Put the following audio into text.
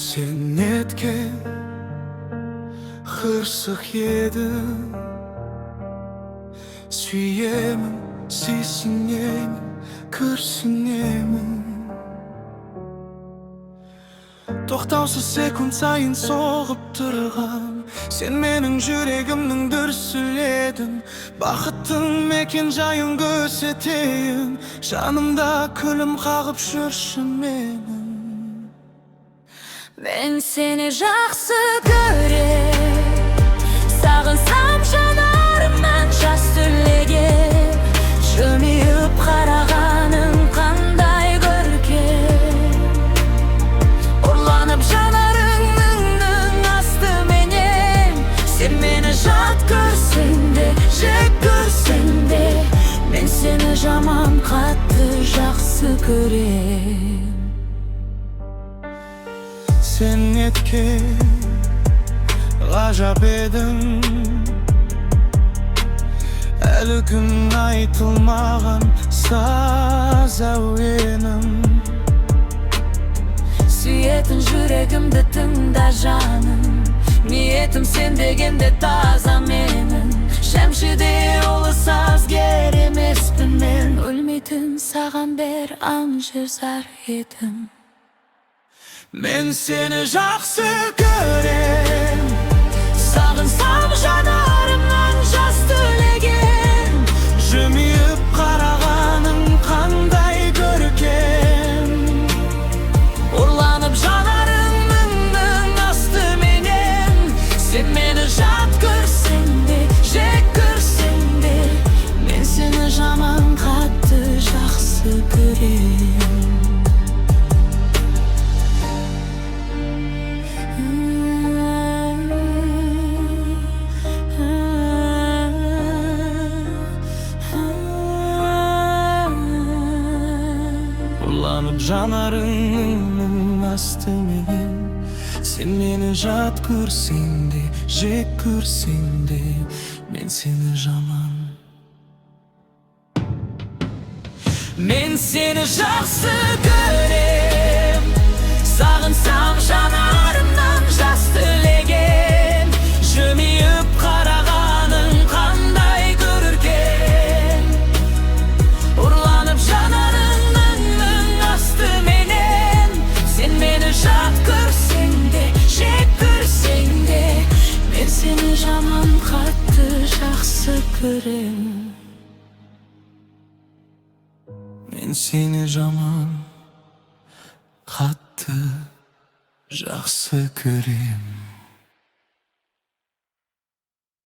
Sen netken hırsık yedin. Süyemin, sesingeyim, kırsinemin. To'xtavsiz sekund sayın soğup turgan sen mening yüregimning dürsül edin. Baxıttın mekin jayın gözeteyin. Janımda külüm qagıp жүрші menin. Ben seni жақсы көрем, сағынсам жанарымнан жас түлеген. Жымиып қарағаның қандай көркем. Ұрланып жанарыңның астыменен. Sen meni жат көрсең де, жек көрсең де, мен сені жаман қатты жақсы көрем. Sen netken gajap edin. Әлі күн айтылмаған саз әуенім. Сүйетін жүрегімді тыңда жаным. Ниетім сен дегенде таза менің. Шәмшіде олы сазгер емеспін мен. Өлмейтін саған бер аңшы зар едім. Men seni жақсы көрем. Сағынсам жанарымнан жас түлеген. Жымиып қарағаның қандай көркем. Ұрланып жанарыңның астыменен. Sen meni жат көрсең де, жек көрсең де, мен сені жаман қатты жақсы көрем. Urlanıp janarыңның астыменен. Sen meni жат көрсең де, жек көрсең де, мен сені жаман. Men seni жақсы көрем, сағынсам жанарымнан жас түлеген. Жымиып қарағаның қандай көркем. Ұрланып жанарыңның астыменен. Sen meni жат көрсең де, жек көрсең де, мен сені жаман қатты жақсы көрем. Men seni жаман қатты жақсы көрем.